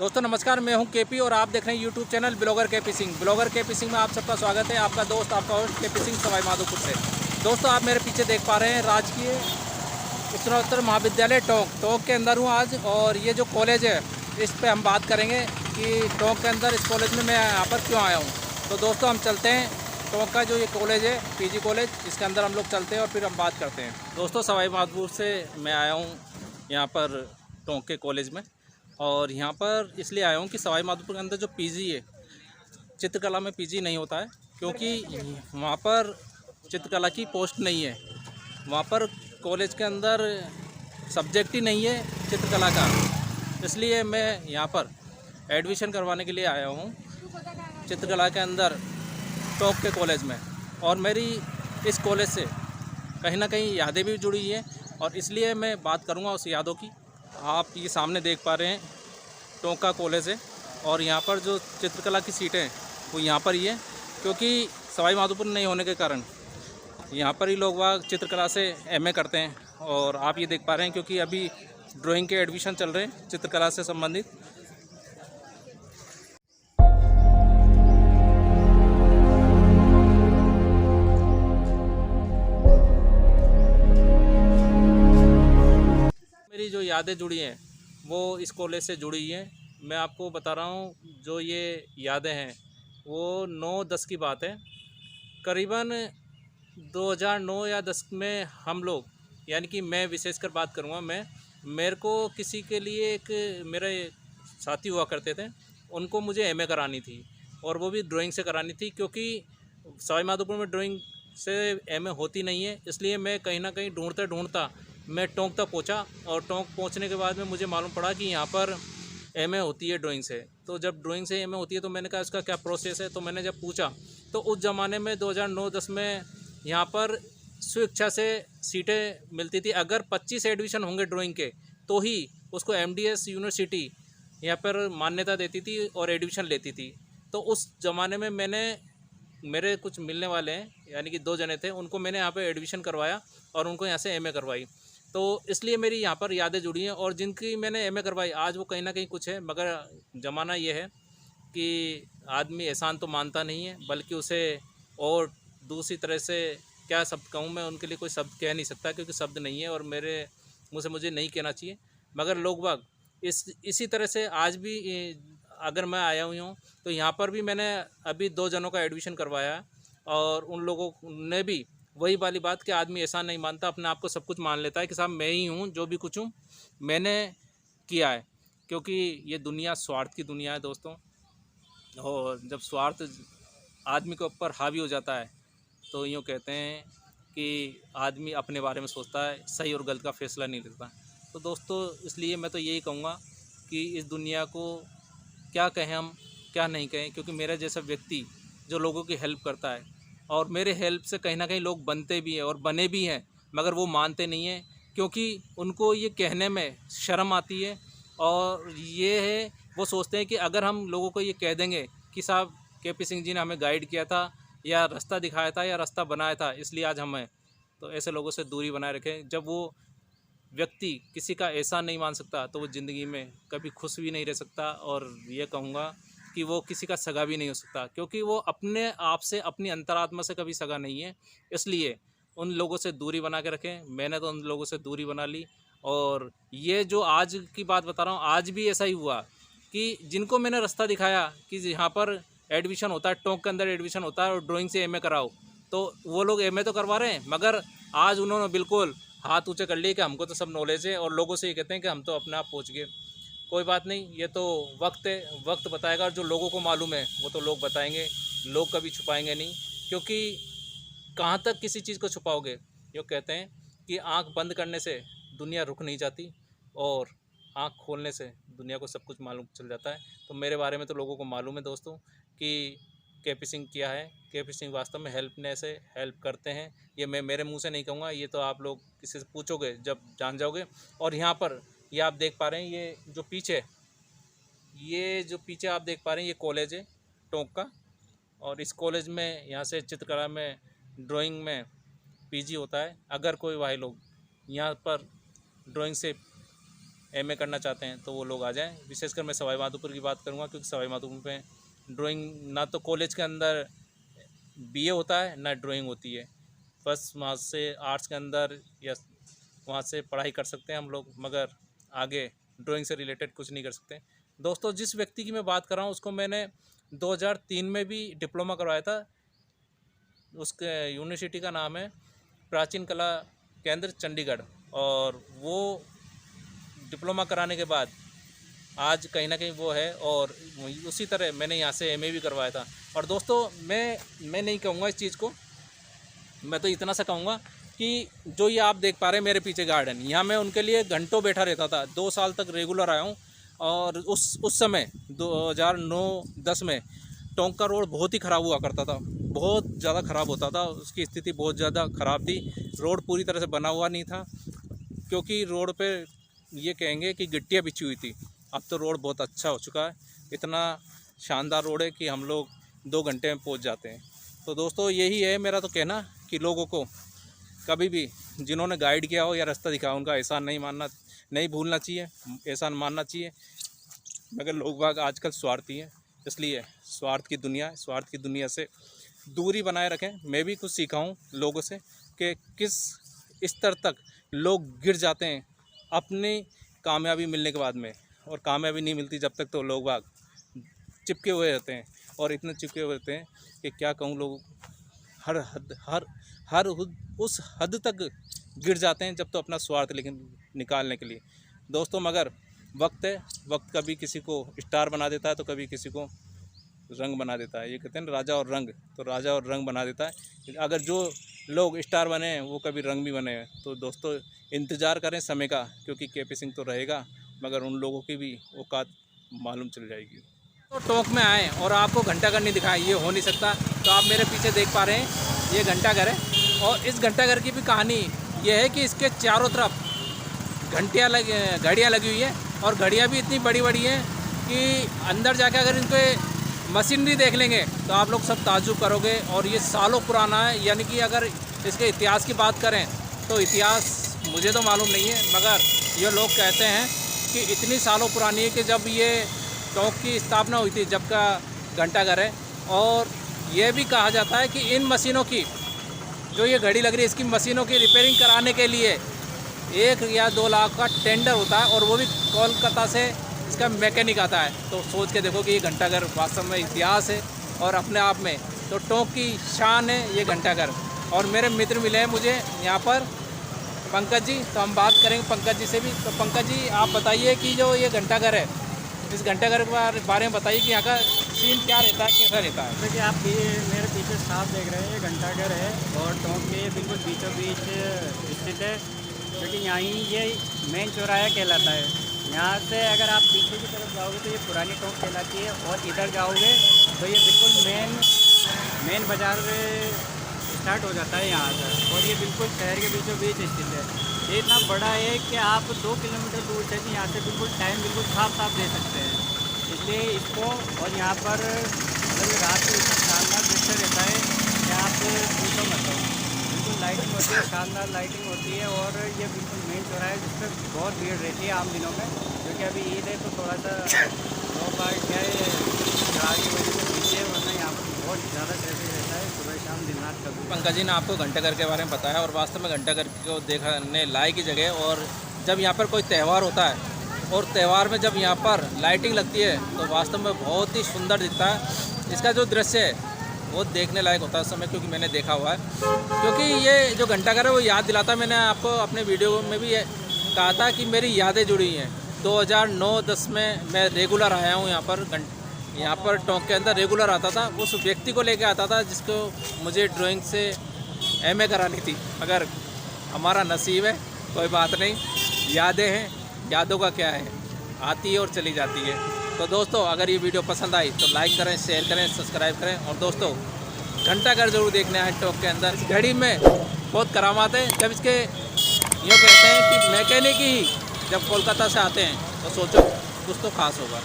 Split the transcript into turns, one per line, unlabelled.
दोस्तों नमस्कार, मैं हूं केपी और आप देख रहे हैं YouTube channel blogger KP Singh. Blogger KP Singh में आप सबका स्वागत है। आपका दोस्त, आपका होस्ट केपी सिंह, सवाई माधोपुर से। दोस्तों आप मेरे पीछे देख पा रहे हैं राजकीय उत्तरोत्तर महाविद्यालय टोंक के अंदर हूं आज। और ये जो कॉलेज है इस पे हम बात करेंगे कि टोंक के अंदर इस कॉलेज में मैं यहाँ पर क्यों आया हूँ। तो दोस्तों हम चलते हैं टोंक का जो ये कॉलेज है, पीजी कॉलेज, इसके अंदर हम लोग चलते हैं और फिर हम बात करते हैं। दोस्तों सवाई माधोपुर से मैं आया हूँ यहाँ पर टोंक के कॉलेज में। और यहाँ पर इसलिए आया हूँ कि सवाई माधोपुर के अंदर जो पीजी है, चित्रकला में पीजी नहीं होता है, क्योंकि वहाँ पर चित्रकला की पोस्ट नहीं है। वहाँ पर कॉलेज के अंदर सब्जेक्ट ही नहीं है चित्रकला का। इसलिए मैं यहाँ पर एडमिशन करवाने के लिए आया हूँ चित्रकला के अंदर टोंक के कॉलेज में। और मेरी इस कॉलेज से कहीं ना कहीं यादें भी जुड़ी हैं और इसलिए मैं बात करूँगा उस यादों की। आप ये सामने देख पा रहे हैं टोंक का कॉलेज है और यहाँ पर जो चित्रकला की सीटें हैं वो यहाँ पर ही है, क्योंकि सवाई माधोपुर नहीं होने के कारण यहाँ पर ही लोग वहाँ चित्रकला से एमए करते हैं। और आप ये देख पा रहे हैं क्योंकि अभी ड्राइंग के एडमिशन चल रहे हैं चित्रकला से संबंधित। मेरी जो यादें जुड़ी हैं वो इस कॉलेज से जुड़ी हैं। मैं आपको बता रहा हूँ, जो ये यादें हैं वो 9-10 की बात है। करीबन 2009 या 10 में हम लोग, यानी कि मैं विशेषकर बात करूँगा, मेरे को किसी के लिए एक मेरे साथी हुआ करते थे, उनको मुझे एमए करानी थी और वो भी ड्राइंग से करानी थी, क्योंकि सवाई माधोपुर में ड्राइंग से एमए होती नहीं है। इसलिए मैं कहीं ना कहीं ढूंढता मैं टोंक तक पहुंचा और टोंक पहुंचने के बाद में मुझे मालूम पड़ा कि यहाँ पर एमए होती है ड्राइंग से। तो जब ड्राइंग से एमए होती है तो मैंने कहा इसका क्या प्रोसेस है। तो मैंने जब पूछा तो उस ज़माने में 2009-10 में यहाँ पर स्वेच्छा से सीटें मिलती थी। अगर 25 एडमिशन होंगे ड्राइंग के तो ही उसको एमडीएस यूनिवर्सिटी यहाँ पर मान्यता देती थी और एडमिशन लेती थी। तो उस ज़माने में मेरे कुछ मिलने वाले हैं, यानी कि 2 जने थे, उनको मैंने यहाँ पर एडमिशन करवाया और उनको यहाँ से एमए करवाई। तो इसलिए मेरी यहाँ पर यादें जुड़ी हैं। और जिनकी मैंने एमए करवाई आज वो कहीं ना कहीं कुछ है, मगर ज़माना ये है कि आदमी एहसान तो मानता नहीं है, बल्कि उसे और दूसरी तरह से क्या शब्द कहूँ, मैं उनके लिए कोई शब्द कह नहीं सकता क्योंकि शब्द नहीं है और मेरे मुँह से मुझे नहीं कहना चाहिए। मगर लोग बाग इसी तरह से आज भी अगर मैं आया हुई हूँ तो यहाँ पर भी मैंने अभी 2 जनों का एडमिशन करवाया है और उन लोगों ने भी वही वाली बात कि आदमी ऐसा नहीं मानता, अपने आप को सब कुछ मान लेता है कि साहब मैं ही हूँ, जो भी कुछ हूँ मैंने किया है। क्योंकि ये दुनिया स्वार्थ की दुनिया है दोस्तों, और जब स्वार्थ आदमी के ऊपर हावी हो जाता है तो यूँ कहते हैं कि आदमी अपने बारे में सोचता है, सही और गलत का फैसला नहीं लेता। तो दोस्तों इसलिए मैं तो यही कहूँगा कि इस दुनिया को क्या कहें हम, क्या नहीं कहें, क्योंकि मेरा जैसा व्यक्ति जो लोगों की हेल्प करता है और मेरे हेल्प से कहीं ना कहीं लोग बनते भी हैं और बने भी हैं, मगर वो मानते नहीं हैं क्योंकि उनको ये कहने में शर्म आती है। और ये है, वो सोचते हैं कि अगर हम लोगों को ये कह देंगे कि साहब केपी सिंह जी ने हमें गाइड किया था या रास्ता दिखाया था या रास्ता बनाया था इसलिए आज हम हैं, तो ऐसे लोगों से दूरी बनाए रखें। जब वो व्यक्ति किसी का एहसान नहीं मान सकता तो वो ज़िंदगी में कभी खुश भी नहीं रह सकता। और ये कहूँगा कि वो किसी का सगा भी नहीं हो सकता, क्योंकि वो अपने आप से, अपनी अंतरात्मा से कभी सगा नहीं है। इसलिए उन लोगों से दूरी बना के रखें। मैंने तो उन लोगों से दूरी बना ली। और ये जो आज की बात बता रहा हूँ, आज भी ऐसा ही हुआ कि जिनको मैंने रास्ता दिखाया कि यहाँ पर एडमिशन होता है, टोंक के अंदर एडमिशन होता है और ड्राइंग से एमए कराओ, तो वो लोग एमए तो करवा रहे हैं, मगर आज उन्होंने बिल्कुल हाथ ऊंचे कर लिए कि हमको तो सब नॉलेज है और लोगों से ये कहते हैं कि हम तो अपने आप पहुँच गए। कोई बात नहीं, ये तो वक्त है, वक्त बताएगा। और जो लोगों को मालूम है वो तो लोग बताएंगे, लोग कभी छुपाएंगे नहीं, क्योंकि कहाँ तक किसी चीज़ को छुपाओगे। यो कहते हैं कि आंख बंद करने से दुनिया रुक नहीं जाती और आंख खोलने से दुनिया को सब कुछ मालूम चल जाता है। तो मेरे बारे में तो लोगों को मालूम है दोस्तों कि केपी सिंह क्या है। केपी सिंह वास्तव में हेल्पनेस है, हेल्प करते हैं। ये मैं मेरे मुंह से नहीं कहूँगा, ये तो आप लोग किसी से पूछोगे जब जान जाओगे। और यहाँ पर ये आप देख पा रहे हैं, ये जो पीछे आप देख पा रहे हैं ये कॉलेज है टोंक का। और इस कॉलेज में यहाँ से चित्रकला में, ड्राइंग में पीजी होता है। अगर कोई भाई लोग यहाँ पर ड्राइंग से एमए करना चाहते हैं तो वो लोग आ जाएं। विशेषकर मैं सवाई माधोपुर की बात करूँगा, क्योंकि सवाई माधोपुर में ड्राइंग ना तो कॉलेज के अंदर बीए होता है ना ड्राइंग होती है, बस वहाँ से आर्ट्स के अंदर या वहाँ से पढ़ाई कर सकते हैं हम लोग, मगर आगे ड्राइंग से रिलेटेड कुछ नहीं कर सकते। दोस्तों, जिस व्यक्ति की मैं बात कर रहा हूँ उसको मैंने 2003 में भी डिप्लोमा करवाया था। उसके यूनिवर्सिटी का नाम है प्राचीन कला केंद्र चंडीगढ़, और वो डिप्लोमा कराने के बाद आज कहीं ना कहीं वो है। और उसी तरह मैंने यहाँ से एमए भी करवाया था। और दोस्तों, मैं नहीं कहूँगा इस चीज़ को, मैं तो इतना सा कहूँगा कि जो ये आप देख पा रहे हैं मेरे पीछे गार्डन, यहाँ मैं उनके लिए घंटों बैठा रहता था। 2 साल तक रेगुलर आया हूँ। और उस समय 2009-10 में टोंक का रोड बहुत ही ख़राब हुआ करता था, बहुत ज़्यादा ख़राब होता था, उसकी स्थिति बहुत ज़्यादा ख़राब थी। रोड पूरी तरह से बना हुआ नहीं था, क्योंकि रोड पे ये कहेंगे कि गिट्टियाँ बिछी हुई थी। अब तो रोड बहुत अच्छा हो चुका है, इतना शानदार रोड है कि हम लोग 2 घंटे में पहुंच जाते हैं। तो दोस्तों, यही है मेरा तो कहना कि लोगों को कभी भी जिन्होंने गाइड किया हो या रास्ता दिखाया उनका एहसान नहीं भूलना चाहिए, एहसान मानना चाहिए। मगर लोग बाग आजकल स्वार्थी हैं, इसलिए स्वार्थ की दुनिया से दूरी बनाए रखें। मैं भी कुछ सीखा हूँ लोगों से कि किस स्तर तक लोग गिर जाते हैं अपनी कामयाबी मिलने के बाद में, और कामयाबी नहीं मिलती जब तक तो लोग बाग चिपके हुए रहते हैं। और इतने चिपके हुए रहते हैं कि क्या कहूँ, लोग हर उस हद तक गिर जाते हैं जब तो अपना स्वार्थ लेकिन निकालने के लिए। दोस्तों, मगर वक्त है, वक्त कभी किसी को स्टार बना देता है तो कभी किसी को रंग बना देता है। ये कहते हैं ना, राजा और रंग, तो राजा और रंग बना देता है। अगर जो लोग स्टार बने हैं वो कभी रंग भी बने हैं। तो दोस्तों, इंतज़ार करें समय का, क्योंकि केपी सिंह तो रहेगा, मगर उन लोगों की भी औकात मालूम चल जाएगी। तो टोंक में आए और आपको घंटाघर नहीं दिखाएं, ये हो नहीं सकता। तो आप मेरे पीछे देख पा रहे हैं, ये घंटाघर है। और इस घंटाघर की भी कहानी ये है कि इसके चारों तरफ घड़ियाँ लगी हुई है, और घड़ियाँ भी इतनी बड़ी बड़ी हैं कि अंदर जाकर अगर इनके मशीनरी देख लेंगे तो आप लोग सब ताज्जुब करोगे। और ये सालों पुराना है, यानी कि अगर इसके इतिहास की बात करें तो इतिहास मुझे तो मालूम नहीं है, मगर ये लोग कहते हैं कि इतनी सालों पुरानी है कि जब ये टोंक की स्थापना हुई थी, जब का घंटाघर है। और ये भी कहा जाता है कि इन मशीनों की, जो ये घड़ी लग रही है, इसकी मशीनों की रिपेयरिंग कराने के लिए 1 या 2 लाख का टेंडर होता है, और वो भी कोलकाता से इसका मैकेनिक आता है। तो सोच के देखो कि ये घंटाघर वास्तव में इतिहास है और अपने आप में तो टोंक की शान है ये घंटाघर। और मेरे मित्र मिले हैं मुझे यहाँ पर, पंकज जी, तो हम बात करेंगे पंकज जी से भी। तो पंकज जी, आप बताइए कि जो ये घंटाघर है, इस घंटाघर के बारे में बताइए कि यहाँ का सीन क्या रहता है, कैसा रहता है।
देखिए, आप मेरे पीछे साफ देख रहे हैं, ये घंटाघर है और टोंक के बिल्कुल बीचों बीच स्थित है, क्योंकि यहाँ ही ये मेन चौराहा कहलाता है। यहाँ से अगर आप पीछे की तरफ जाओगे तो ये पुरानी टोंक कहलाती है, और इधर जाओगे तो ये बिल्कुल मेन बाज़ार स्टार्ट हो जाता है यहाँ से। और ये बिल्कुल शहर के बीचों बीच स्थित है। ये इतना बड़ा है कि आप 2 किलोमीटर दूर से भी यहाँ से बिल्कुल टाइम बिल्कुल साफ दे सकते हैं, इसलिए इसको। और यहाँ पर जब रात को इतना शानदार दृश्य रहता है कि आप पूछो मत, बिल्कुल लाइटिंग होती है, शानदार लाइटिंग होती है। और ये बिल्कुल मेन चौराहा है, जिस पर बहुत भीड़ रहती है आम दिनों में, क्योंकि अभी ईद है तो थोड़ा सा लोग क्या है चढ़ाव की वजह से पीछे, वरना यहाँ पर बहुत ज़्यादा ट्रैफिक रहता है सुबह शाम दिन रात कभी।
पंकज जी ने आपको घंटाघर के बारे में बताया, और वास्तव में घंटाघर को देखने लायक की जगह। और जब यहाँ पर कोई त्यौहार होता है और त्यौहार में जब यहाँ पर लाइटिंग लगती है तो वास्तव में बहुत ही सुंदर दिखता है। इसका जो दृश्य है वो देखने लायक होता है उस समय, क्योंकि मैंने देखा हुआ है। क्योंकि ये जो घंटाघर है वो याद दिलाता है, मैंने आपको अपने वीडियो में भी कहा था कि मेरी यादें जुड़ी हैं। 2009-10 में मैं रेगुलर आया हूँ यहाँ पर टोंक के अंदर रेगुलर आता था। उस व्यक्ति को लेके आता था जिसको मुझे ड्राइंग से एमए करानी थी, मगर हमारा नसीब है, कोई बात नहीं। यादें हैं, यादों का क्या है, आती है और चली जाती है। तो दोस्तों, अगर ये वीडियो पसंद आई तो लाइक करें, शेयर करें, सब्सक्राइब करें। और दोस्तों, घंटाघर जरूर देखने आए टोंक के अंदर। इस घड़ी में बहुत करामात है। जब इसके यूँ कहते हैं कि मैकेनिक ही जब कोलकाता से आते हैं तो सोचो कुछ तो खास होगा।